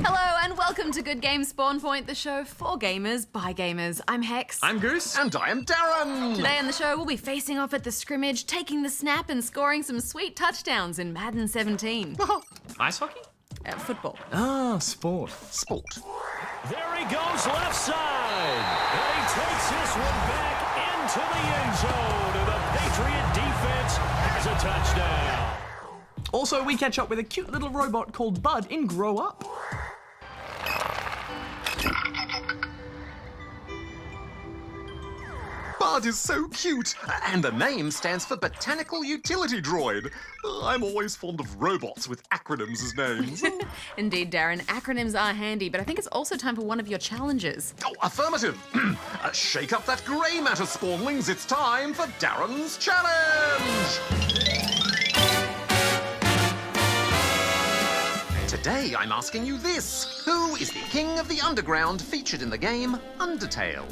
Hello and welcome to Good Game Spawn Point, the show for gamers by gamers. I'm Hex. I'm Goose. And I am Darren. Today on the show, we'll be facing off at the scrimmage, taking the snap and scoring some sweet touchdowns in Madden 17. Ice hockey? Football. Ah, sport. Sport. There he goes left side. And he takes this one back into the end zone. And the Patriot defense has a touchdown. Also, we catch up with a cute little robot called Bud in Grow Up. Bud is so cute. And the name stands for Botanical Utility Droid. I'm always fond of robots with acronyms as names. Indeed, Darren, acronyms are handy, but I think it's also time for one of your challenges. Oh, affirmative. Shake up that grey matter, spawnlings. It's time for Darren's Challenge. Today I'm asking you this. Who is the king of the underground featured in the game Undertale?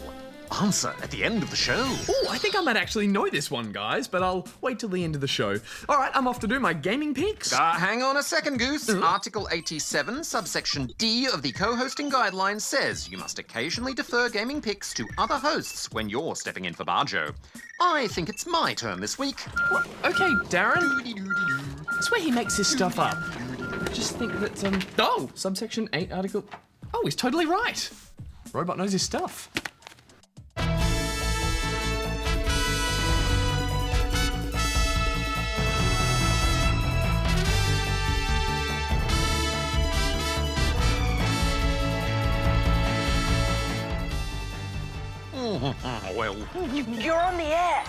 Answer at the end of the show. Oh, I think I might actually know this one, guys, but I'll wait till the end of the show. All right, I'm off to do my gaming picks. Hang on a second, Goose. Article 87, subsection D of the co-hosting guidelines says you must occasionally defer gaming picks to other hosts when you're stepping in for Barjo. I think it's my turn this week. Okay, Darren. That's where he makes his stuff up. I just think that, Oh, subsection 8, article... Oh, he's totally right. Robot knows his stuff. Well, You're on the air.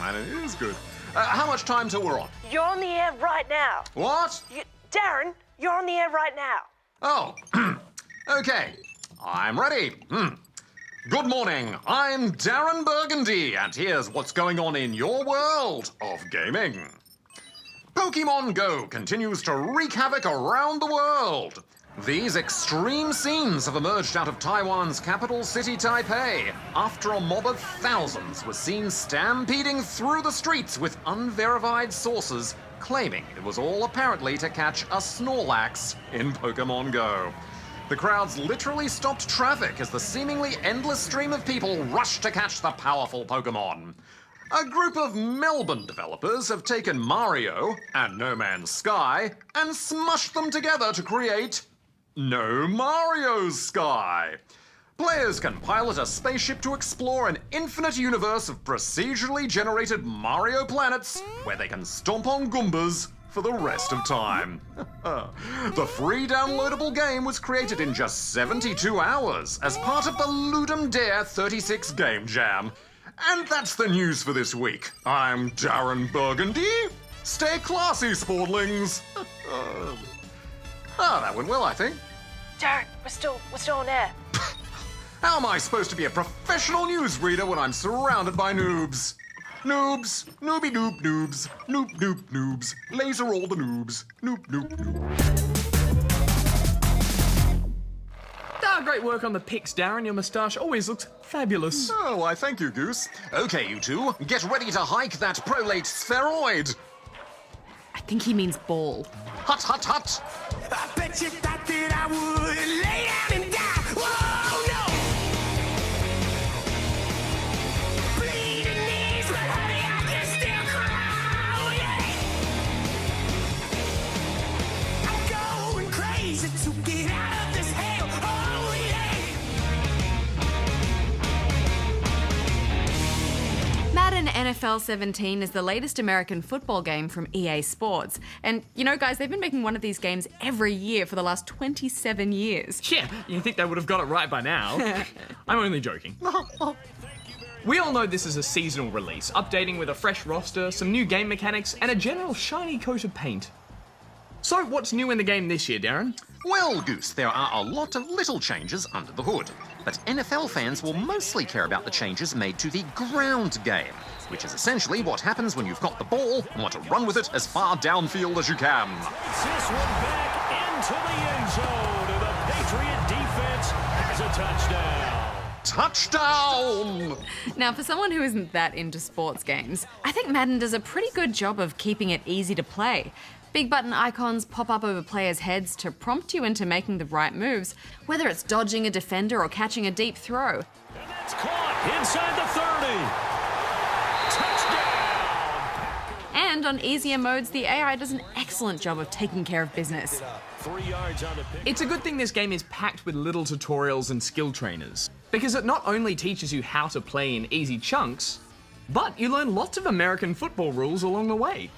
and it is good. How much time till we're on? You're on the air right now. What? Darren, you're on the air right now. Oh, okay. I'm ready. Good morning. I'm Darren Burgundy, and here's what's going on in your world of gaming. Pokemon Go continues to wreak havoc around the world. These extreme scenes have emerged out of Taiwan's capital city, Taipei, after a mob of thousands was seen stampeding through the streets with unverified sources claiming it was all apparently to catch a Snorlax in Pokemon Go. The crowds literally stopped traffic as the seemingly endless stream of people rushed to catch the powerful Pokemon. A group of Melbourne developers have taken Mario and No Man's Sky and smushed them together to create No Mario's Sky. Players can pilot a spaceship to explore an infinite universe of procedurally generated Mario planets where they can stomp on Goombas for the rest of time. The free downloadable game was created in just 72 hours as part of the Ludum Dare 36 Game Jam. And that's the news for this week. I'm Darren Burgundy. Stay classy, spawnlings. That went well, I think. Darren, we're still on air. How am I supposed to be a professional newsreader when I'm surrounded by noobs? Noobs, nooby noob noobs, noob noob noobs, laser all the noobs, noob noob noob. Great work on the picks, Darren. Your moustache always looks fabulous. Oh, why thank you, Goose. Okay, you two, get ready to hike that prolate spheroid. I think he means ball. Hut, hut, hut. I bet you thought that I would lay down and die. Whoa, no! Bleeding knees, but honey, I can still crawl, yeah! I'm going crazy to get out of this hell, oh, yeah! Madden NFL 17 is the latest American football game from EA Sports. And you know, guys, they've been making one of these games every year for the last 27 years. Yeah, you think they would have got it right by now. I'm only joking. We all know this is a seasonal release, updating with a fresh roster, some new game mechanics, and a general shiny coat of paint. So, what's new in the game this year, Darren? Well, Goose, there are a lot of little changes under the hood. But NFL fans will mostly care about the changes made to the ground game, which is essentially what happens when you've got the ball and want to run with it as far downfield as you can. Takes this one back into the end zone. And the Patriot defense has a touchdown. Touchdown! Now, for someone who isn't that into sports games, I think Madden does a pretty good job of keeping it easy to play. Big button icons pop up over players' heads to prompt you into making the right moves, whether it's dodging a defender or catching a deep throw. And that's caught inside the 30. Touchdown! And on easier modes, the AI does an excellent job of taking care of business. 3 yards on the pick. It's a good thing this game is packed with little tutorials and skill trainers, because it not only teaches you how to play in easy chunks, but you learn lots of American football rules along the way.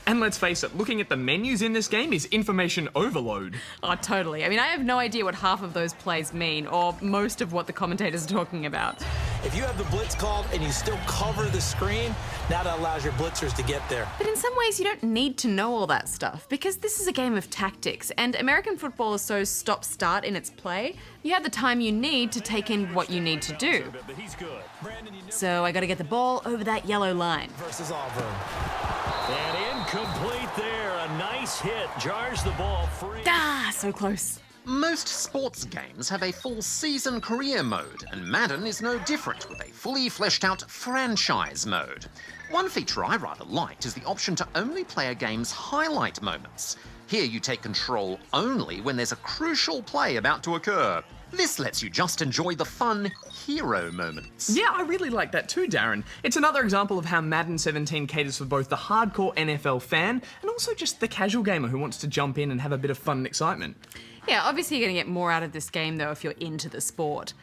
And let's face it, looking at the menus in this game is information overload. Oh, totally. I mean, I have no idea what half of those plays mean, or most of what the commentators are talking about. If you have the blitz called and you still cover the screen, that allows your blitzers to get there. But in some ways, you don't need to know all that stuff, because this is a game of tactics, and American football is so stop-start in its play, you have the time you need to take in what you need to do. But he's good. So I gotta get the ball over that yellow line. Versus Auburn. And incomplete there. A nice hit. Jars the ball free. Ah, so close. Most sports games have a full season career mode, and Madden is no different with a fully fleshed out franchise mode. One feature I rather liked is the option to only play a game's highlight moments. Here you take control only when there's a crucial play about to occur. This lets you just enjoy the fun hero moments. Yeah, I really like that too, Darren. It's another example of how Madden 17 caters for both the hardcore NFL fan and also just the casual gamer who wants to jump in and have a bit of fun and excitement. Yeah, obviously you're gonna get more out of this game though if you're into the sport.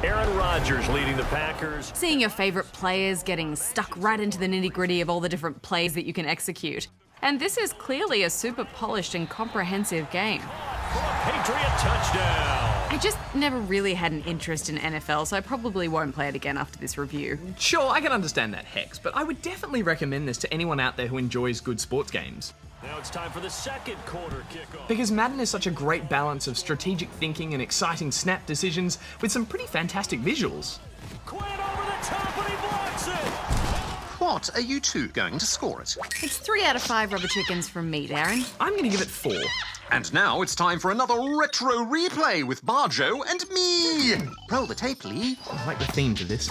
Aaron Rodgers leading the Packers. Seeing your favourite players getting stuck right into the nitty-gritty of all the different plays that you can execute. And this is clearly a super polished and comprehensive game. For a Patriot touchdown. I just never really had an interest in NFL, so I probably won't play it again after this review. Sure, I can understand that, Hex, but I would definitely recommend this to anyone out there who enjoys good sports games. Now it's time for the second quarter kickoff. Because Madden is such a great balance of strategic thinking and exciting snap decisions with some pretty fantastic visuals. Quinn over the top and he blocks it. What are you two going to score it? It's 3 out of 5 rubber chickens from me, Darren. I'm going to give it 4. And now it's time for another retro replay with Barjo and me. Roll the tape, Lee. I like the theme to this.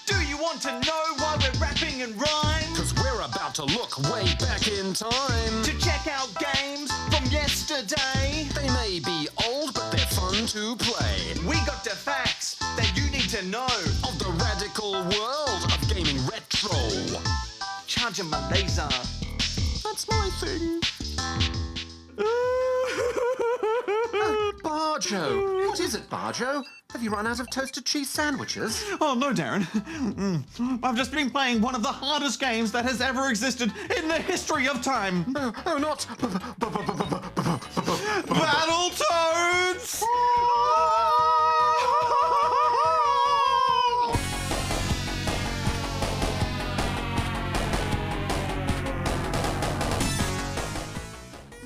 Do you want to know why we're rapping and rhyme? Cause we're about to look way back in time. To check out games from yesterday? They may be old, but they're fun to play. We got the facts that you need to know. Of the radical world of gaming retro. Charging my laser. That's my thing. Barjo. What is it, Barjo? Have you run out of toasted cheese sandwiches? Oh, no, Darren. I've just been playing one of the hardest games that has ever existed in the history of time. Oh, not. Battletoads!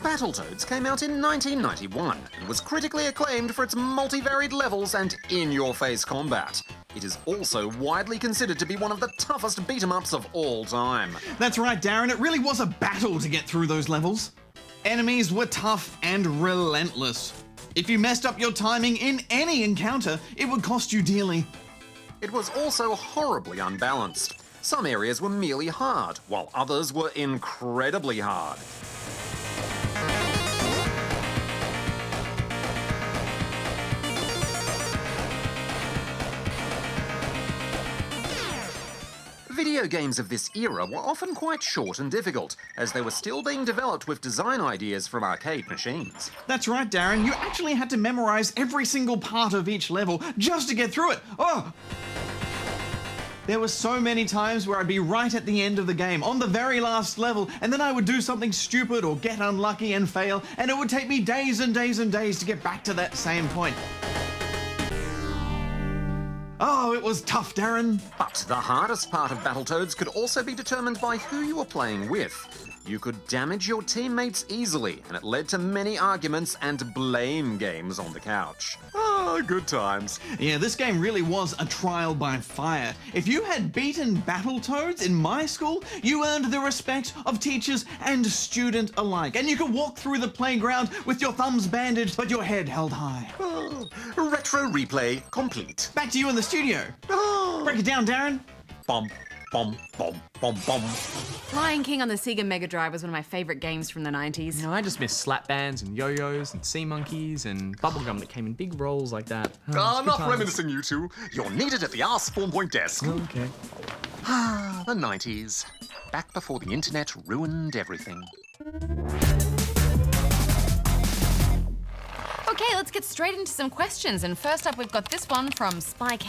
Battletoads came out in 1991 and was critically acclaimed for its multivariate levels and in-your-face combat. It is also widely considered to be one of the toughest beat-em-ups of all time. That's right, Darren. It really was a battle to get through those levels. Enemies were tough and relentless. If you messed up your timing in any encounter, it would cost you dearly. It was also horribly unbalanced. Some areas were merely hard, while others were incredibly hard. Video games of this era were often quite short and difficult, as they were still being developed with design ideas from arcade machines. That's right, Darren. You actually had to memorize every single part of each level just to get through it. Oh! There were so many times where I'd be right at the end of the game, on the very last level, and then I would do something stupid or get unlucky and fail, and it would take me days and days and days to get back to that same point. Oh, it was tough, Darren. But the hardest part of Battletoads could also be determined by who you were playing with. You could damage your teammates easily, and it led to many arguments and blame games on the couch. Ah, good times. Yeah, this game really was a trial by fire. If you had beaten Battletoads in my school, you earned the respect of teachers and student alike. And you could walk through the playground with your thumbs bandaged, but your head held high. Retro replay complete. Back to you in the studio. Break it down, Darren. bum, bum, bum, bum, bum. Lion King on the Sega Mega Drive was one of my favourite games from the 90s. No, I just miss slap bands and yo-yos and sea monkeys and bubblegum that came in big rolls like that. Oh, it's good Enough times. reminiscing, you two. You're needed at the R spawn point desk. Okay. The 90s. Back before the internet ruined everything. Okay, let's get straight into some questions. And first up, we've got this one from Spike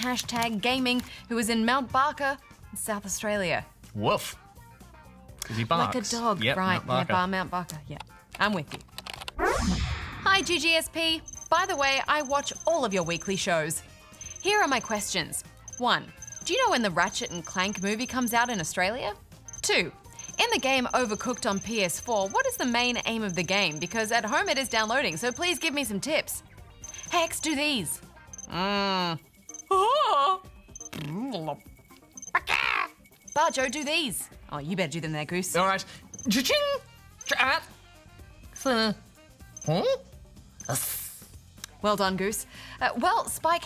Gaming, who is in Mount Barker, in South Australia. Woof. Because he barks. Like a dog, Yep, right? Mount Barker. Yeah, Mount Barker. Yeah, I'm with you. Hi, GGSP. By the way, I watch all of your weekly shows. Here are my questions. 1. Do you know when the Ratchet and Clank movie comes out in Australia? 2. In the game Overcooked on PS4, what is the main aim of the game? Because at home it is downloading, so please give me some tips. Hex, do these. Barjo, do these. Oh, you better do them there, Goose. All right. Cha-ching! Chat. Huh? Well done, Goose. Well, Spike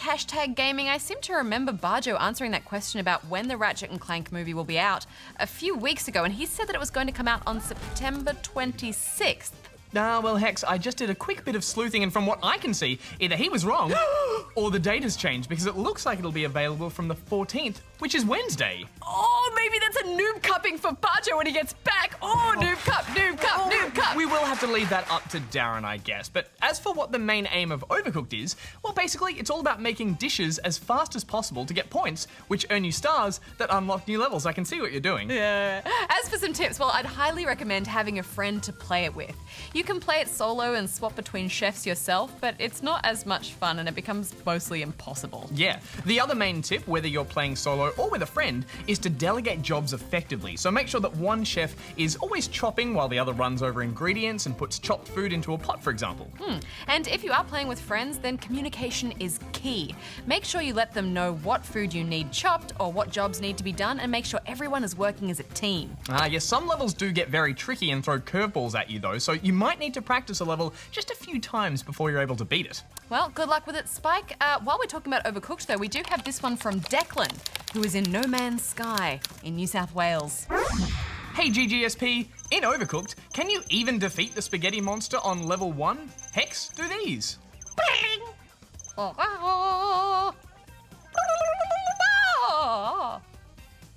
Gaming, I seem to remember Barjo answering that question about when the Ratchet and Clank movie will be out a few weeks ago, and he said that it was going to come out on September 26th. Well, Hex, I just did a quick bit of sleuthing, and from what I can see, either he was wrong or the date has changed, because it looks like it'll be available from the 14th, which is Wednesday. Oh, maybe that's a noob cupping for Barjo when he gets back. Oh, noob cup, noob cup, noob cup. We will have to leave that up to Darren, I guess. But as for what the main aim of Overcooked is, well, basically, it's all about making dishes as fast as possible to get points, which earn you stars that unlock new levels. I can see what you're doing. Yeah. As for some tips, well, I'd highly recommend having a friend to play it with. You can play it solo and swap between chefs yourself, but it's not as much fun and it becomes mostly impossible. Yeah. The other main tip, whether you're playing solo or with a friend, is to delegate jobs effectively. So make sure that one chef is always chopping while the other runs over ingredients and puts chopped food into a pot, for example. And if you are playing with friends, then communication is key. Make sure you let them know what food you need chopped or what jobs need to be done, and make sure everyone is working as a team. Yes, some levels do get very tricky and throw curveballs at you though, so you might need to practice a level just a few times before you're able to beat it. Well, good luck with it, Spike. While we're talking about Overcooked, though, we do have this one from Declan, who is in No Man's Sky in New South Wales. Hey GGSP, in Overcooked, can you even defeat the spaghetti monster on level 1? Hex, do these.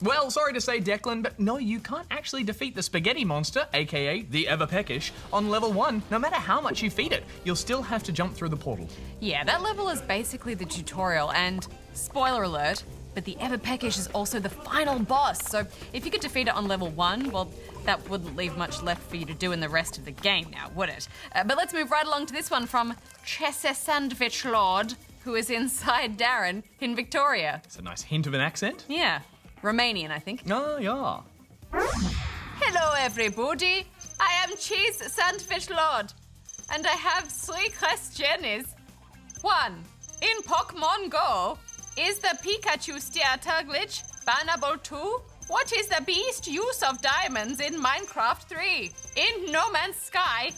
Well, sorry to say, Declan, but no, you can't actually defeat the spaghetti monster, aka the Ever Peckish, on level 1. No matter how much you feed it, you'll still have to jump through the portal. Yeah, that level is basically the tutorial, and spoiler alert, but the Ever Peckish is also the final boss. So if you could defeat it on level 1, well, that wouldn't leave much left for you to do in the rest of the game now, would it? But let's move right along to this one from Chesse Sandwich Lord, who is inside Darren in Victoria. It's a nice hint of an accent. Yeah, Romanian, I think. Oh, yeah. Hello, everybody. I am Cheese Sandwich Lord, and I have 3 questions. 1. In Pokemon Go, is the Pikachu starter glitch bannable too? What is the best use of diamonds in Minecraft 3? In No Man's Sky,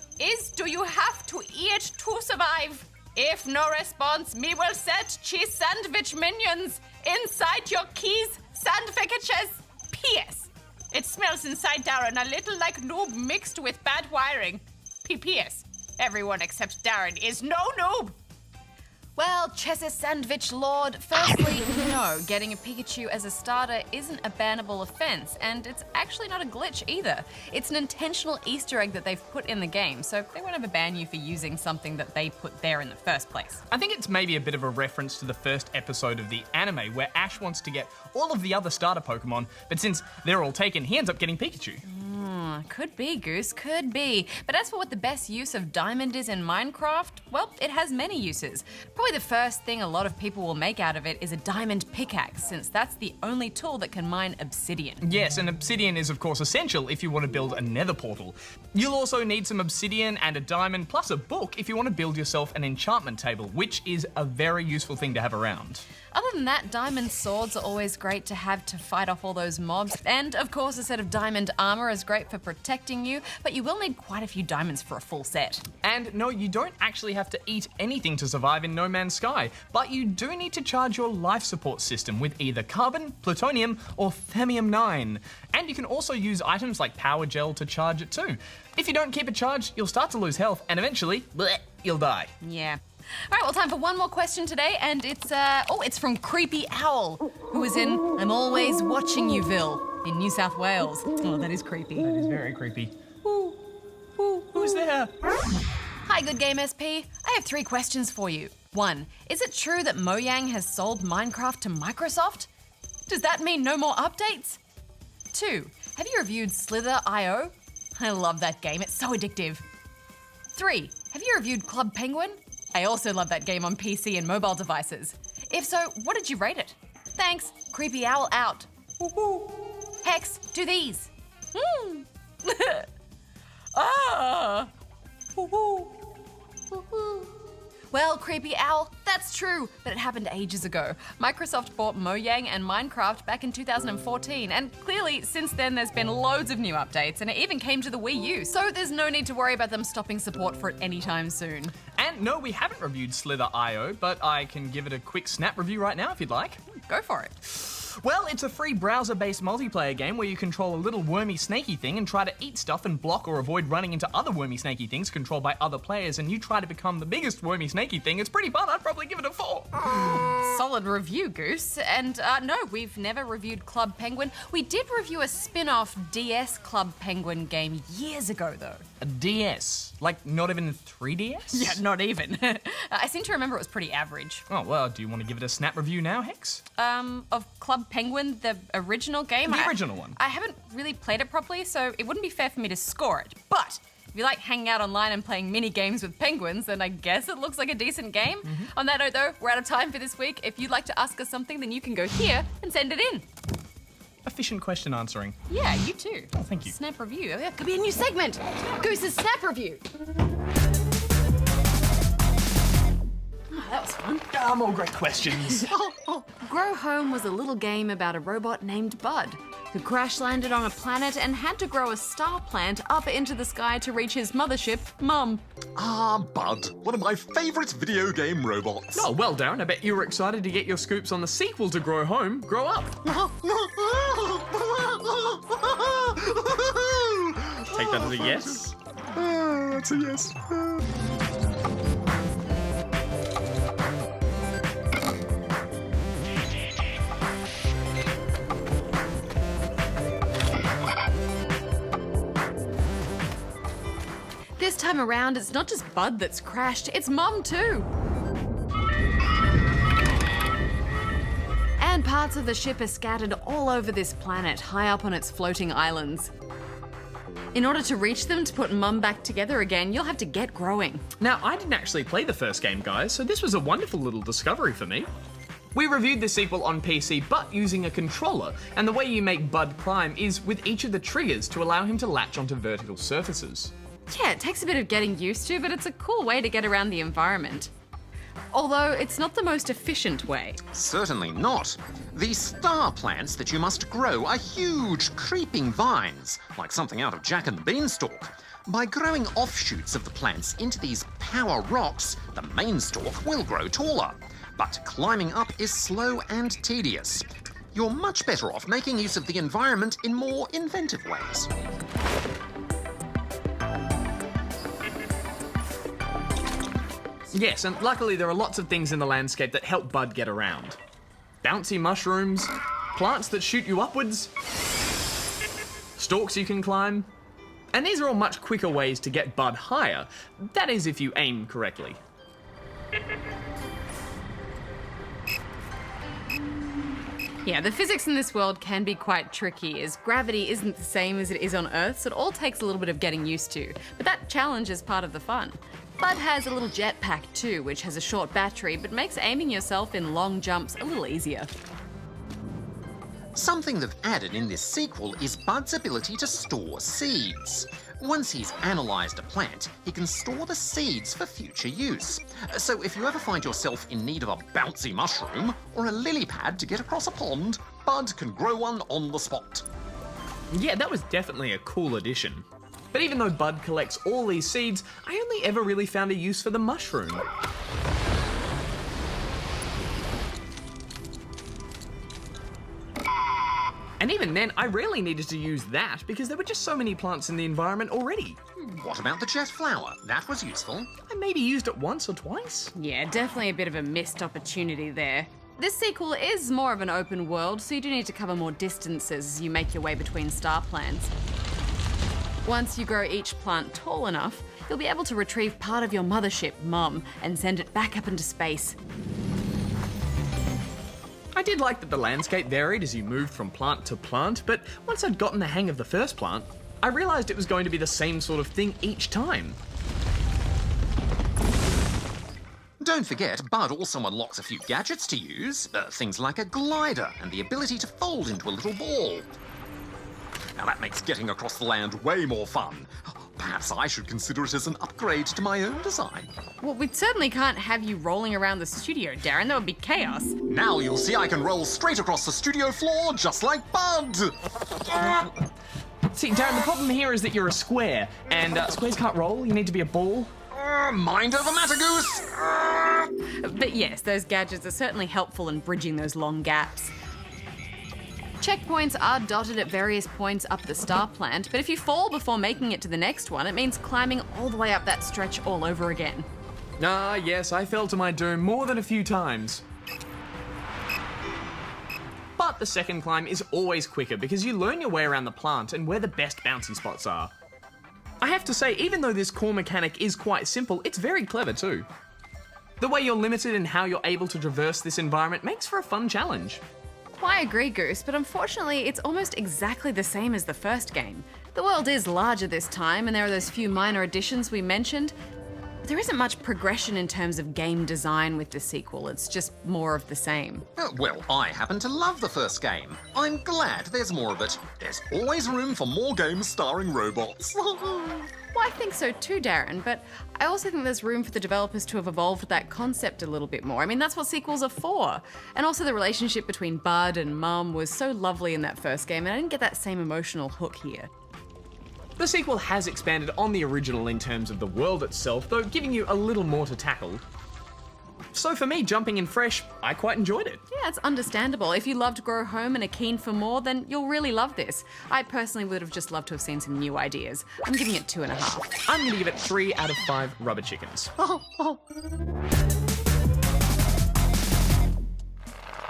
do you have to eat to survive? If no response, me will set cheese sandwich minions inside your keys sandwiches. P.S. It smells inside Darren a little like noob mixed with bad wiring. P.P.S. Everyone except Darren is no noob. Well, Chesse Sandwich Lord, firstly, no, getting a Pikachu as a starter isn't a bannable offense, and it's actually not a glitch either. It's an intentional Easter egg that they've put in the game, so they won't ever ban you for using something that they put there in the first place. I think it's maybe a bit of a reference to the first episode of the anime where Ash wants to get all of the other starter Pokemon, but since they're all taken, he ends up getting Pikachu. Could be, Goose, could be. But as for what the best use of diamond is in Minecraft, well, it has many uses. Probably the first thing a lot of people will make out of it is a diamond pickaxe, since that's the only tool that can mine obsidian. Yes, and obsidian is of course essential if you want to build a nether portal. You'll also need some obsidian and a diamond plus a book if you want to build yourself an enchantment table, which is a very useful thing to have around. Other than that, diamond swords are always great to have to fight off all those mobs. And of course, a set of diamond armor is great for protecting you, but you will need quite a few diamonds for a full set. And no, you don't actually have to eat anything to survive in No Man's Sky, but you do need to charge your life support system with either carbon, plutonium, or themium-9. And you can also use items like power gel to charge it too. If you don't keep it charged, you'll start to lose health, and eventually, bleh, you'll die. Yeah. All right, well, time for one more question today, and it's from Creepy Owl, who is in I'm Always Watching Youville in New South Wales. Oh, that is creepy. That is very creepy. Who's there? Hi, Good Game SP. I have 3 questions for you. 1. Is it true that Mojang has sold Minecraft to Microsoft? Does that mean no more updates? 2. Have you reviewed Slither.io? I love that game, it's so addictive. 3. Have you reviewed Club Penguin? I also love that game on PC and mobile devices. If so, what did you rate it? Thanks, Creepy Owl out. Hex, do these. Ah. Well, Creepy Owl, that's true, but it happened ages ago. Microsoft bought Mojang and Minecraft back in 2014, and clearly since then there's been loads of new updates, and it even came to the Wii U, so there's no need to worry about them stopping support for it anytime soon. And no, we haven't reviewed Slither.io, but I can give it a quick snap review right now if you'd like. Go for it. Well, it's a free browser-based multiplayer game where you control a little wormy snaky thing and try to eat stuff and block or avoid running into other wormy snaky things controlled by other players, and you try to become the biggest wormy snaky thing. It's pretty fun. I'd probably give it a 4. Solid review, Goose. And no, we've never reviewed Club Penguin. We did review a spin-off DS Club Penguin game years ago, though. A DS? Like, not even 3DS? Yeah, not even. I seem to remember it was pretty average. Oh, well, do you want to give it a snap review now, Hex? Of Club Penguin, the original game? The original one. I haven't really played it properly, so it wouldn't be fair for me to score it. But if you like hanging out online and playing mini games with penguins, then I guess it looks like a decent game. On that note, though, we're out of time for this week. If you'd like to ask us something, then you can go here and send it in. Efficient question answering. Yeah, you too. Oh, thank you. Snap review. That could be a new segment. Goose's Snap Review. That was fun. More great questions. Grow Home was a little game about a robot named Bud, who crash landed on a planet and had to grow a star plant up into the sky to reach his mothership, Mum. Ah, Bud, one of my favourite video game robots. Oh, well, Darren, I bet you were excited to get your scoops on the sequel to Grow Home, Grow Up. Take that as a yes. That's a yes. This time around, it's not just Bud that's crashed, it's Mum too. And parts of the ship are scattered all over this planet, high up on its floating islands. In order to reach them to put Mum back together again, you'll have to get growing. Now, I didn't actually play the first game, guys, so this was a wonderful little discovery for me. We reviewed the sequel on PC, but using a controller, and the way you make Bud climb is with each of the triggers to allow him to latch onto vertical surfaces. Yeah, it takes a bit of getting used to, but it's a cool way to get around the environment. Although it's not the most efficient way. Certainly not. These star plants that you must grow are huge, creeping vines, like something out of Jack and the Beanstalk. By growing offshoots of the plants into these power rocks, the main stalk will grow taller. But climbing up is slow and tedious. You're much better off making use of the environment in more inventive ways. Yes, and luckily there are lots of things in the landscape that help Bud get around. Bouncy mushrooms, plants that shoot you upwards, stalks you can climb, and these are all much quicker ways to get Bud higher. That is if you aim correctly. Yeah, the physics in this world can be quite tricky, as gravity isn't the same as it is on Earth, so it all takes a little bit of getting used to. But that challenge is part of the fun. Bud has a little jetpack too, which has a short battery, but makes aiming yourself in long jumps a little easier. Something they've added in this sequel is Bud's ability to store seeds. Once he's analysed a plant, he can store the seeds for future use. So if you ever find yourself in need of a bouncy mushroom or a lily pad to get across a pond, Bud can grow one on the spot. Yeah, that was definitely a cool addition. But even though Bud collects all these seeds, I only ever really found a use for the mushroom. And even then, I rarely needed to use that because there were just so many plants in the environment already. What about the jet flower? That was useful. I maybe used it once or twice. Yeah, definitely a bit of a missed opportunity there. This sequel is more of an open world, so you do need to cover more distances as you make your way between star plants. Once you grow each plant tall enough, you'll be able to retrieve part of your mothership, Mum, and send it back up into space. I did like that the landscape varied as you moved from plant to plant, but once I'd gotten the hang of the first plant, I realised it was going to be the same sort of thing each time. Don't forget, Bud also unlocks a few gadgets to use, things like a glider and the ability to fold into a little ball. Now that makes getting across the land way more fun. Perhaps I should consider it as an upgrade to my own design. Well, we certainly can't have you rolling around the studio, Darren. That would be chaos. Now you'll see I can roll straight across the studio floor just like Bud. See, Darren, the problem here is that you're a square, and squares can't roll. You need to be a ball. Mind over matter, Goose. But yes, those gadgets are certainly helpful in bridging those long gaps. Checkpoints are dotted at various points up the star plant, but if you fall before making it to the next one, it means climbing all the way up that stretch all over again. Ah, yes, I fell to my doom more than a few times. But the second climb is always quicker because you learn your way around the plant and where the best bouncy spots are. I have to say, even though this core mechanic is quite simple, it's very clever too. The way you're limited in how you're able to traverse this environment makes for a fun challenge. I agree, Goose, but unfortunately it's almost exactly the same as the first game. The world is larger this time, and there are those few minor additions we mentioned. But there isn't much progression in terms of game design with the sequel, it's just more of the same. Well, I happen to love the first game. I'm glad there's more of it. There's always room for more games starring robots. Well, I think so too, Darren, but I also think there's room for the developers to have evolved that concept a little bit more. I mean, that's what sequels are for. And also the relationship between Bud and Mum was so lovely in that first game, and I didn't get that same emotional hook here. The sequel has expanded on the original in terms of the world itself, though giving you a little more to tackle. So for me, jumping in fresh, I quite enjoyed it. Yeah, it's understandable. If you loved Grow Home and are keen for more, then you'll really love this. I personally would have just loved to have seen some new ideas. I'm giving it 2.5. I'm going to give it 3 out of 5 rubber chickens.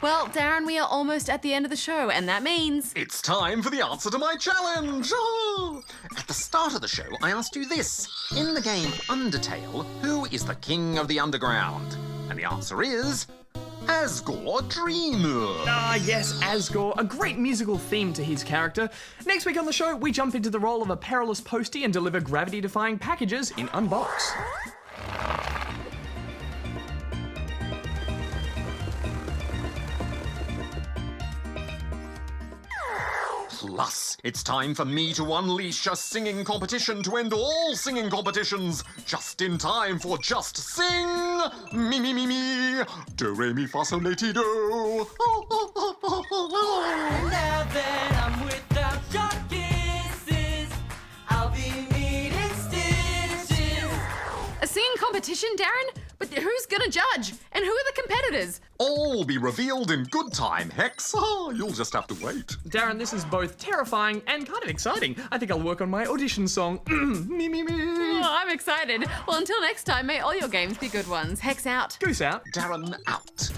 Well, Darren, we are almost at the end of the show, and that means... It's time for the answer to my challenge! Oh! At the start of the show, I asked you this. In the game Undertale, who is the king of the underground? And the answer is... Asgore Dreamer. Ah, yes, Asgore, a great musical theme to his character. Next week on the show, we jump into the role of a perilous postie and deliver gravity-defying packages in Unbox. Plus, it's time for me to unleash a singing competition to end all singing competitions. Just in time for Just Sing! Me, me, me, me. Do, re, mi, fa, sol, la, ti, do. Now that I'm without your kisses, I'll be needing stitches. A singing competition, Darren? But who's gonna judge? And who are the competitors? All will be revealed in good time, Hex. Oh, you'll just have to wait. Darren, this is both terrifying and kind of exciting. I think I'll work on my audition song. Me, me, me. Oh, I'm excited. Well, until next time, may all your games be good ones. Hex out. Goose out. Darren out.